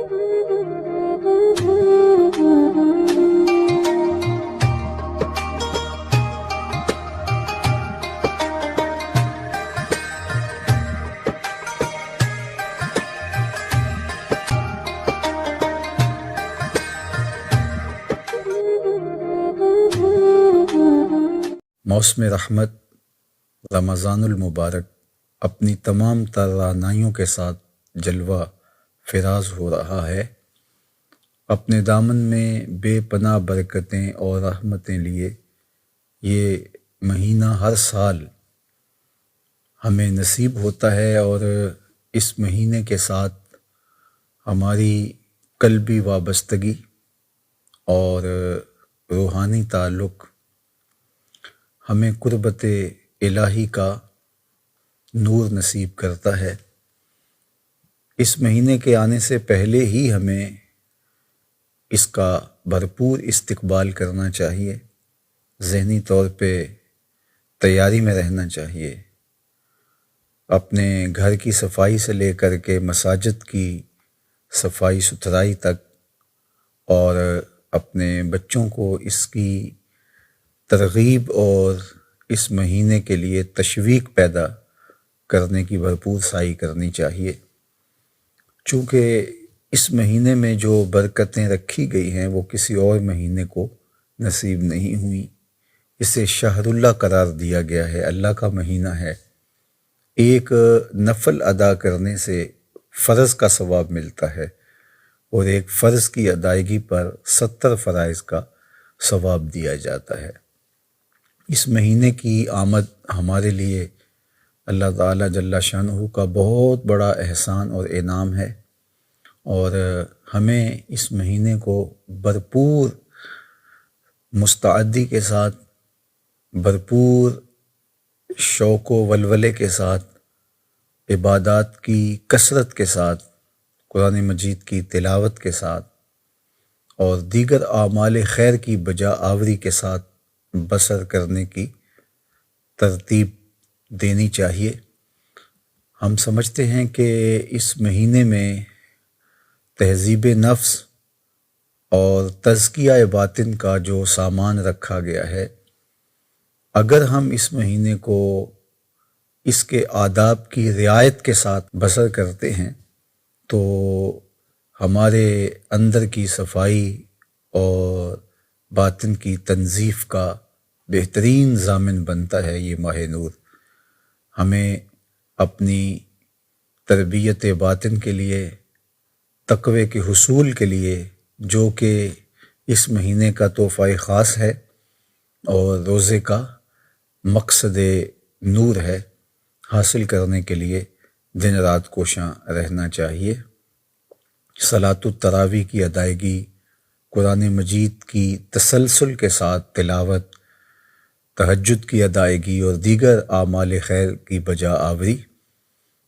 موسم رحمت رمضان المبارک اپنی تمام توانائیوں کے ساتھ جلوہ فراز ہو رہا ہے۔ اپنے دامن میں بے پناہ برکتیں اور رحمتیں لیے یہ مہینہ ہر سال ہمیں نصیب ہوتا ہے، اور اس مہینے کے ساتھ ہماری قلبی وابستگی اور روحانی تعلق ہمیں قربت الہی کا نور نصیب کرتا ہے۔ اس مہینے کے آنے سے پہلے ہی ہمیں اس کا بھرپور استقبال کرنا چاہیے، ذہنی طور پہ تیاری میں رہنا چاہیے۔ اپنے گھر کی صفائی سے لے کر کے مساجد کی صفائی ستھرائی تک، اور اپنے بچوں کو اس کی ترغیب اور اس مہینے کے لیے تشویق پیدا کرنے کی بھرپور سعی کرنی چاہیے، چونکہ اس مہینے میں جو برکتیں رکھی گئی ہیں وہ کسی اور مہینے کو نصیب نہیں ہوئیں۔ اسے شہر اللہ قرار دیا گیا ہے، اللہ کا مہینہ ہے۔ ایک نفل ادا کرنے سے فرض کا ثواب ملتا ہے، اور ایک فرض کی ادائیگی پر 70 فرائض کا ثواب دیا جاتا ہے۔ اس مہینے کی آمد ہمارے لیے اللہ تعالیٰ جل شانہ کا بہت بڑا احسان اور انعام ہے، اور ہمیں اس مہینے کو بھرپور مستعدی کے ساتھ، بھرپور شوق و ولولے کے ساتھ، عبادات کی کثرت کے ساتھ، قرآن مجید کی تلاوت کے ساتھ، اور دیگر اعمال خیر کی بجا آوری کے ساتھ بسر کرنے کی ترتیب دینی چاہیے۔ ہم سمجھتے ہیں کہ اس مہینے میں تہذیب نفس اور تزکیہ باطن کا جو سامان رکھا گیا ہے، اگر ہم اس مہینے کو اس کے آداب کی رعایت کے ساتھ بسر کرتے ہیں تو ہمارے اندر کی صفائی اور باطن کی تنظیف کا بہترین ضامن بنتا ہے یہ ماہ نور۔ ہمیں اپنی تربیت باطن کے لیے، تقوی کے حصول کے لیے، جو کہ اس مہینے کا تحفہ خاص ہے اور روزے کا مقصد نور ہے، حاصل کرنے کے لیے دن رات کوشاں رہنا چاہیے۔ صلاۃ التراویح کی ادائیگی، قرآن مجید کی تسلسل کے ساتھ تلاوت، تہجد کی ادائیگی اور دیگر اعمال خیر کی بجا آوری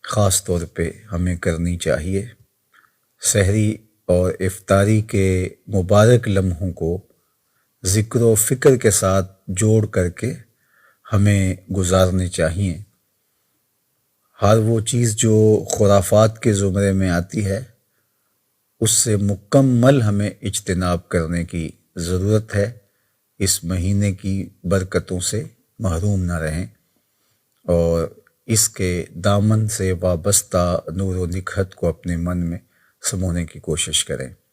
خاص طور پہ ہمیں کرنی چاہیے۔ سحری اور افطاری کے مبارک لمحوں کو ذکر و فکر کے ساتھ جوڑ کر کے ہمیں گزارنے چاہیے۔ ہر وہ چیز جو خرافات کے زمرے میں آتی ہے اس سے مکمل ہمیں اجتناب کرنے کی ضرورت ہے، اس مہینے کی برکتوں سے محروم نہ رہیں، اور اس کے دامن سے وابستہ نور و نکہت کو اپنے من میں سمونے کی کوشش کریں۔